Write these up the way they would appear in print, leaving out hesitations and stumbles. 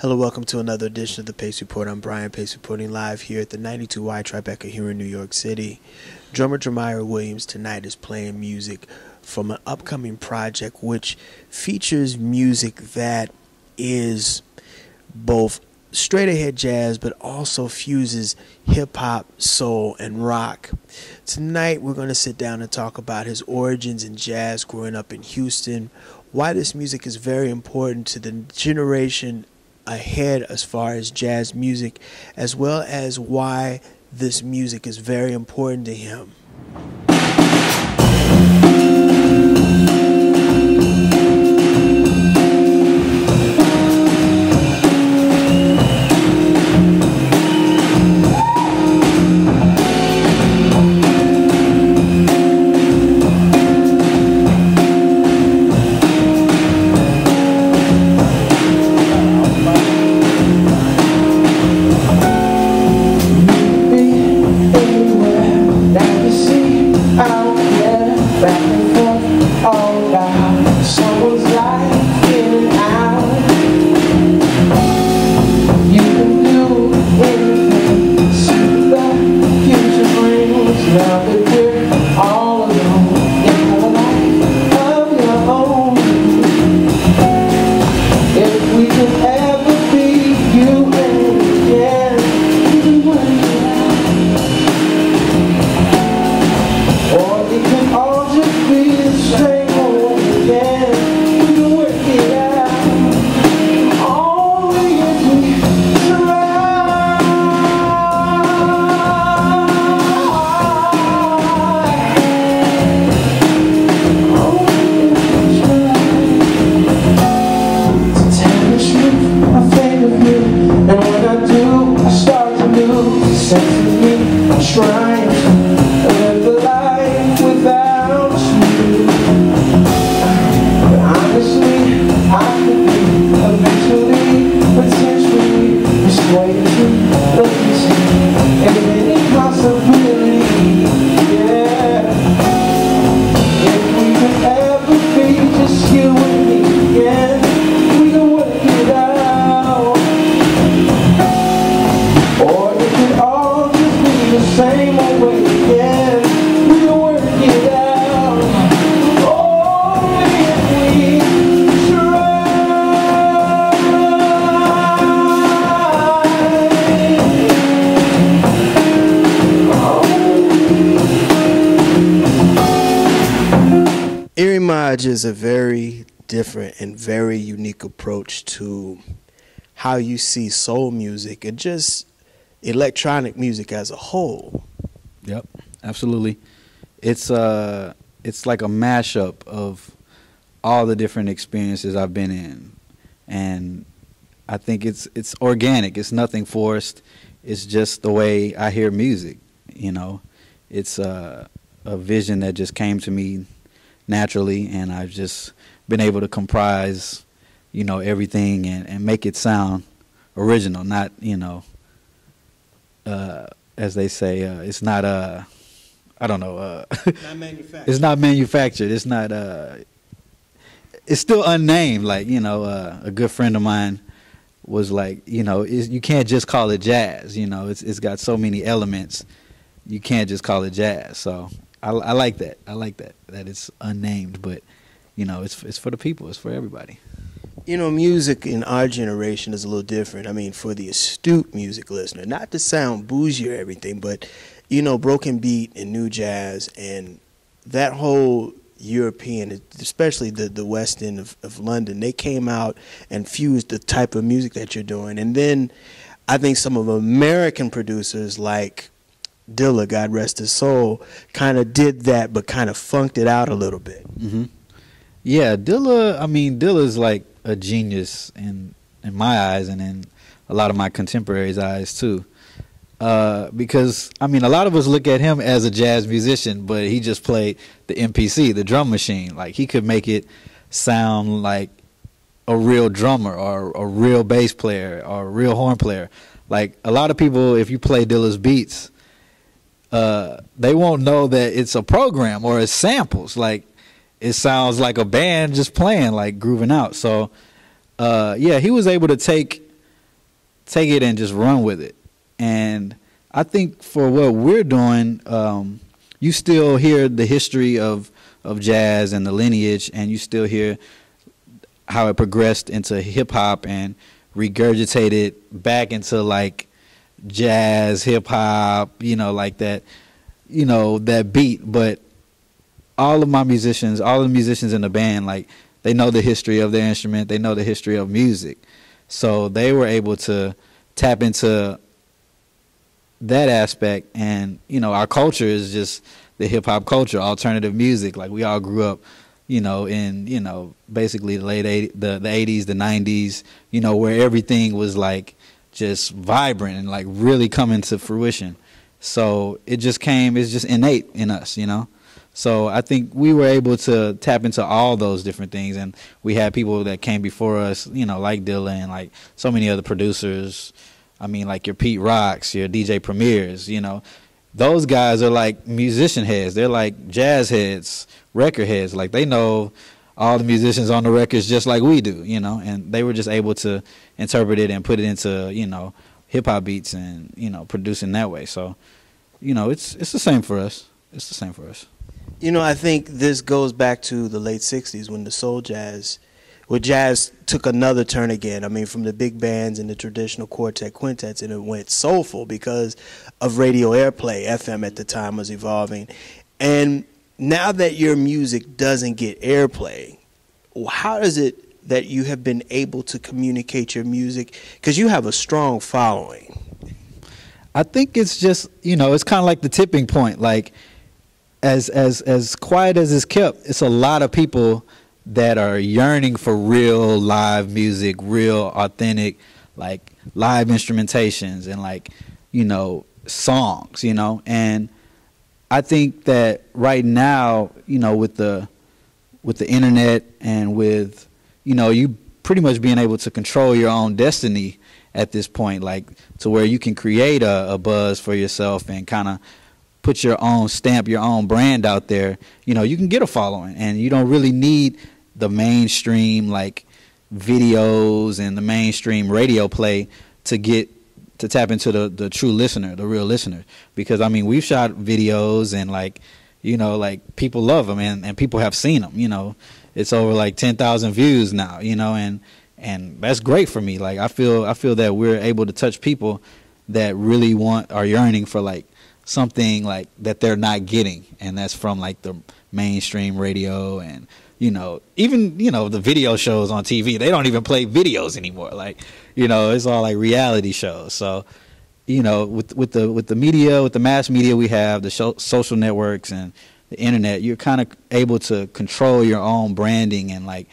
Hello, welcome to another edition of the Pace Report. I'm Brian, Pace reporting live here at the 92Y Tribeca here in New York City. Drummer Jamire Williams tonight is playing music from an upcoming project which features music that is both straight ahead jazz but also fuses hip hop, soul, and rock. Tonight we're going to sit down and talk about his origins in jazz growing up in Houston, why this music is very important to the generation ahead as far as jazz music, as well as why this music is very important to him. ERIMAJ is a very different and very unique approach to how you see soul music and just electronic music as a whole. Yep, absolutely. It's like a mashup of all the different experiences I've been in, and I think it's organic. It's nothing forced. It's just the way I hear music. You know, it's a vision that just came to me naturally, and I've just been able to comprise, you know, everything and make it sound original, not, you know, as they say, it's not I don't know, Not manufactured. it's not manufactured. It's not it's still unnamed. Like, you know, a good friend of mine was like, you know, you can't just call it jazz. You know, it's got so many elements. You can't just call it jazz. So I like that. I like that it's unnamed, but you know, it's for the people. It's for everybody. You know, music in our generation is a little different. I mean, for the astute music listener, not to sound bougie or everything, but you know, broken beat and new jazz and that whole European, especially the West End of London, they came out and fused the type of music that you're doing. And then I think some of American producers like Dilla, God rest his soul, kind of did that, but kind of funked it out a little bit. Mm-hmm. Yeah, Dilla. I mean, Dilla's like a genius in my eyes, and in a lot of my contemporaries' eyes too. Because I mean, a lot of us look at him as a jazz musician, but he just played the MPC, the drum machine. Like, he could make it sound like a real drummer or a real bass player or a real horn player. Like, a lot of people, if you play Dilla's beats, they won't know that it's a program or it's samples. Like, it sounds like a band just playing, like grooving out. So, yeah, he was able to take take it and just run with it. And I think for what we're doing, you still hear the history of jazz and the lineage, and you still hear how it progressed into hip hop and regurgitated back into like jazz, hip hop, like that, that beat. But all of the musicians in the band, like, they know the history of their instrument, they know the history of music. So they were able to tap into that aspect. And, our culture is just the hip hop culture, alternative music. Like, we all grew up, in, basically the the 80s, the 90s, where everything was like just vibrant and like really coming to fruition. So it's just innate in us, So I think we were able to tap into all those different things, and we had people that came before us, like Dilla and like so many other producers. I mean, like your Pete Rocks, your DJ Premiers, those guys are like musician heads. They're like jazz heads, record heads. Like, they know all the musicians on the records just like we do, and they were just able to interpret it and put it into, hip hop beats and, produce in that way. So, it's the same for us. It's the same for us. I think this goes back to the late 60s when where jazz took another turn again. I mean, from the big bands and the traditional quartet quintets, and it went soulful because of radio airplay. FM at the time was evolving. And now that your music doesn't get airplay, how is it that you have been able to communicate your music? Because you have a strong following. I think it's just, it's kind of like the tipping point. Like, as quiet as it's kept, it's a lot of people that are yearning for real live music, real authentic, like live instrumentations and like, songs, and I think that right now, with the internet and with, you pretty much being able to control your own destiny at this point, like to where you can create a buzz for yourself and kind of put your own stamp, your own brand out there. You can get a following, and you don't really need the mainstream like videos and the mainstream radio play to tap into the true listener, the real listener. Because I mean, we've shot videos and like, like people love them, and people have seen them. It's over like 10,000 views now. And that's great for me. Like, I feel that we're able to touch people that really are yearning for like something like that they're not getting, and that's from like the mainstream radio. And even the video shows on TV, they don't even play videos anymore. Like, it's all like reality shows. So, with the media, with the mass media we have, the social networks and the internet, you're kind of able to control your own branding and like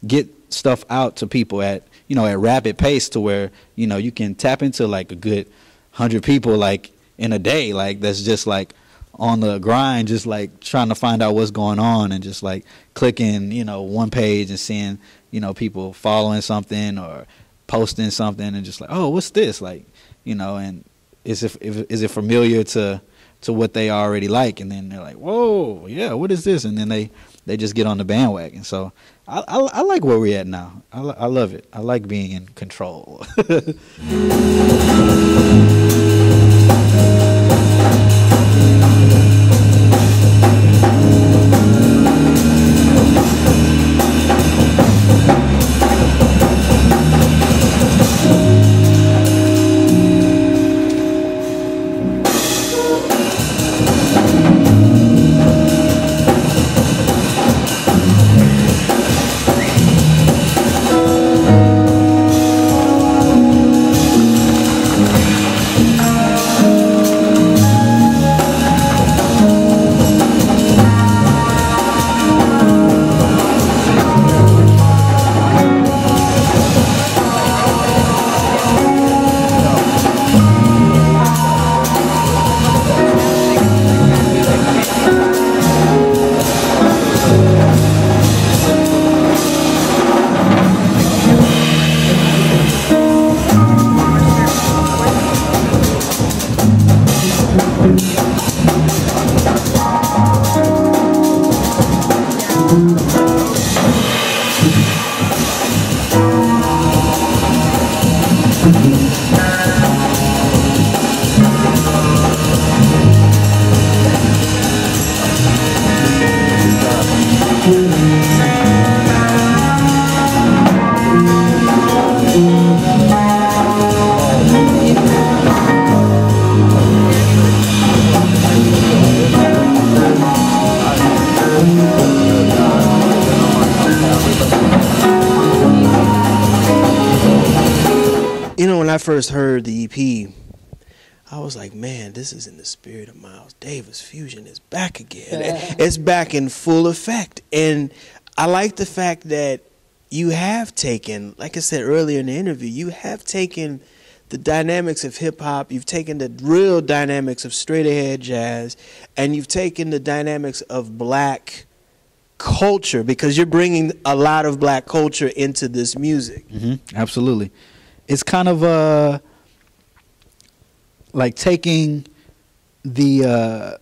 get stuff out to people at rapid pace, to where you can tap into like a good 100 people like in a day, like that's just like on the grind, just like trying to find out what's going on, and just like clicking, one page and seeing, people following something or posting something, and just like, oh, what's this? Like, and is it familiar to what they already like? And then they're like, whoa, yeah, what is this? And then they just get on the bandwagon. So I like where we're at now. I love it. I like being in control. You know, when I first heard the EP, I was like, man, this is in the spirit of Miles Davis. Fusion is back again. It's back in full effect. And I like the fact that you have taken, like I said earlier in the interview, you have taken the dynamics of hip-hop, you've taken the real dynamics of straight-ahead jazz, and you've taken the dynamics of black culture, because you're bringing a lot of black culture into this music. Mm-hmm. Absolutely. It's kind of like taking the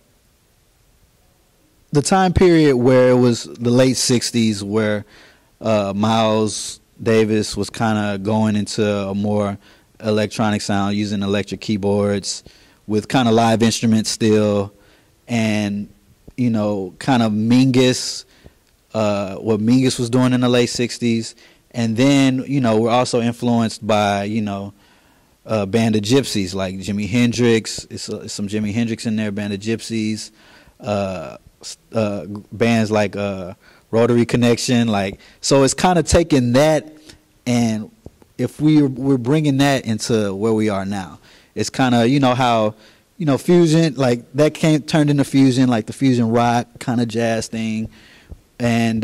time period where it was the late 60s, where Miles Davis was kind of going into a more electronic sound, using electric keyboards with kind of live instruments still, and, you know, kind of Mingus, what Mingus was doing in the late 60s. And then, you know, we're also influenced by, you know, Band of Gypsies, like Jimi Hendrix. It's some Jimi Hendrix in there, Band of Gypsies. Bands like Rotary Connection. Like, so it's kind of taking that, and if we're bringing that into where we are now, it's kind of, you know, how, you know, fusion, like that turned into fusion, like the fusion rock kind of jazz thing. And,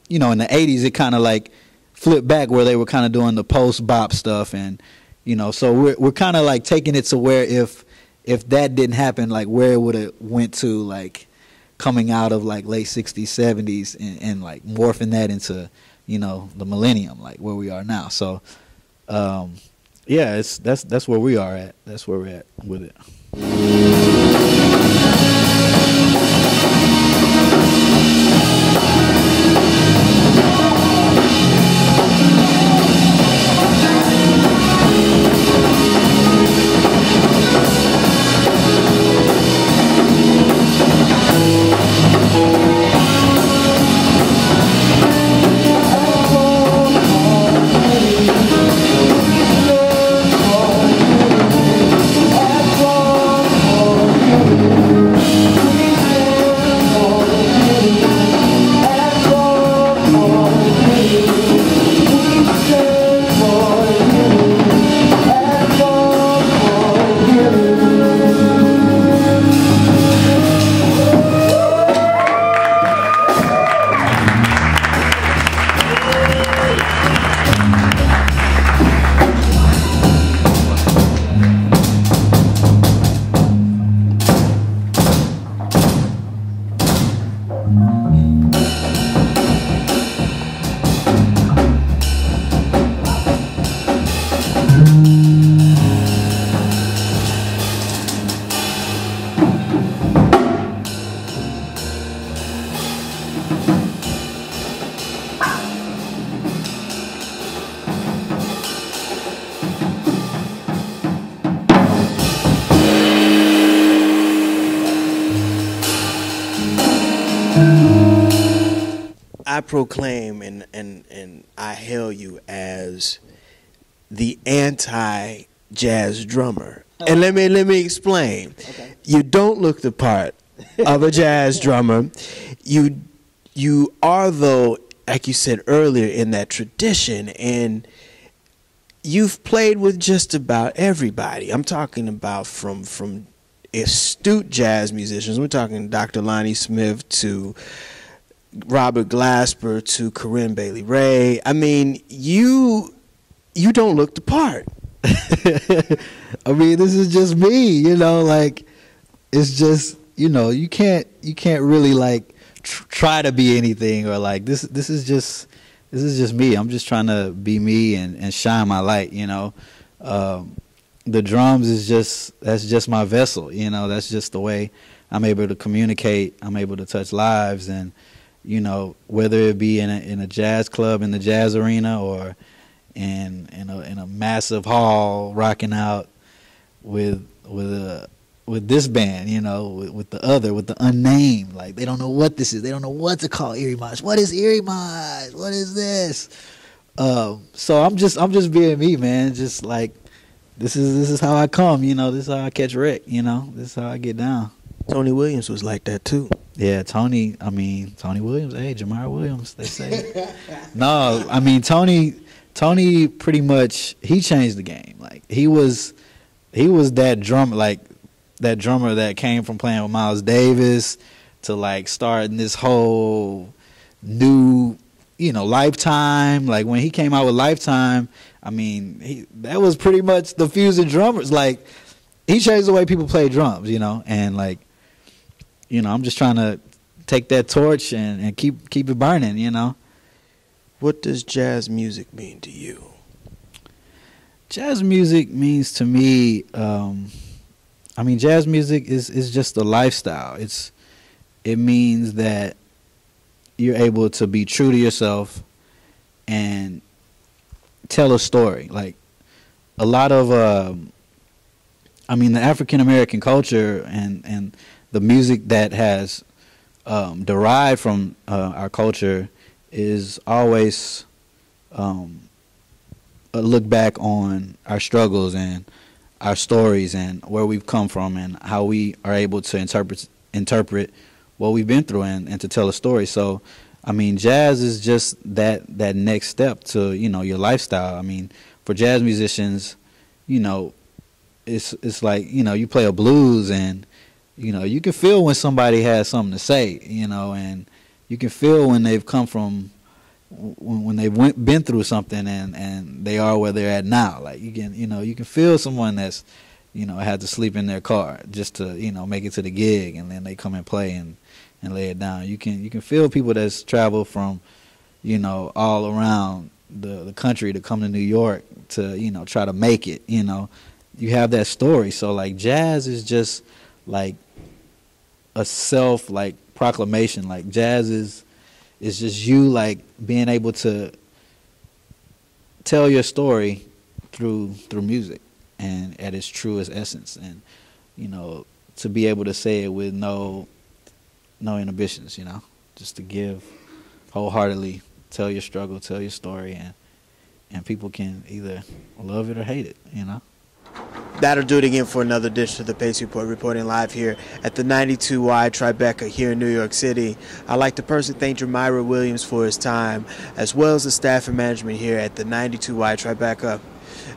you know, in the 80s, it kind of like flipped back where they were kind of doing the post-bop stuff. And, you know, so we're kind of like taking it to where if that didn't happen, like where it would have went to, like coming out of like late 60s, 70s, and like morphing that into, you know, the millennium, like where we are now. So, yeah, that's where we are at. That's where we're at with it. I proclaim and I hail you as the anti-jazz drummer. And let me explain. Okay. You don't look the part of a jazz drummer. You are, though, like you said earlier, in that tradition, and you've played with just about everybody. I'm talking about from astute jazz musicians. We're talking Dr. Lonnie Smith to Robert Glasper to Corinne Bailey Rae. I mean, you don't look the part. I mean, this is just me, you know, like, it's just, you know, you can't really like try to be anything, or like this is just me. I'm just trying to be me and shine my light, you know. The drums that's just my vessel, you know. That's just the way I'm able to communicate. I'm able to touch lives, and, you know, whether it be in a jazz club, in the jazz arena, or in a massive hall rocking out with this band, you know, with the unnamed. Like, they don't know what this is. They don't know what to call ERIMAJ. What is ERIMAJ? What is this? So I'm just being me, man. Just like, this is how I come, you know. This is how I catch wreck, you know. This is how I get down. Tony Williams was like that too. Yeah, Tony Williams. Hey, Jamire Williams, they say. No, I mean, Tony Tony pretty much he changed the game. Like he was that drummer, like that drummer that came from playing with Miles Davis to like starting this whole new, you know, Lifetime. Like when he came out with Lifetime, I mean, that was pretty much the fusion drummers. Like he changed the way people play drums, you know, and like, you know, I'm just trying to take that torch and keep it burning, you know. What does jazz music mean to you? Jazz music means to me, I mean, jazz music is just a lifestyle. It means that you're able to be true to yourself and tell a story. Like a lot of, I mean, the African American culture and the music that has derived from our culture is always a look back on our struggles and our stories and where we've come from and how we are able to interpret what we've been through and to tell a story. So, I mean, jazz is just that next step to, you know, your lifestyle. I mean, for jazz musicians, you know, it's like, you know, you play a blues and, you know, you can feel when somebody has something to say, you know, and you can feel when they've come from, when they've been through something and they are where they're at now. Like you can feel someone that's, you know, had to sleep in their car just to, you know, make it to the gig, and then they come and play and lay it down. You can feel people that's traveled from, you know, all around the country to come to New York to, you know, try to make it, you know. You have that story. So like jazz is just like a self like proclamation. Like jazz is just you like being able to tell your story through music and at its truest essence, and you know, to be able to say it with no inhibitions, you know, just to give wholeheartedly, tell your struggle, tell your story, and people can either love it or hate it, you know. That'll do it again for another edition of the Pace Report, reporting live here at the 92Y Tribeca here in New York City. I'd like to personally thank Jamire Williams for his time, as well as the staff and management here at the 92Y Tribeca.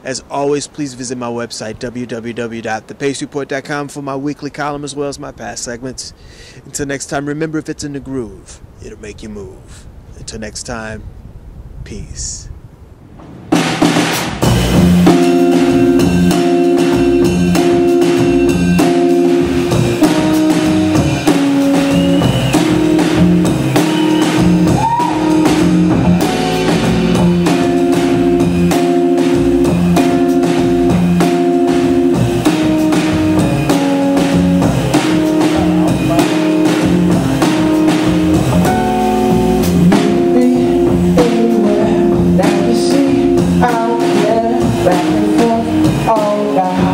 As always, please visit my website, www.thepacereport.com, for my weekly column as well as my past segments. Until next time, remember, if it's in the groove, it'll make you move. Until next time, peace. Back and forth, all that.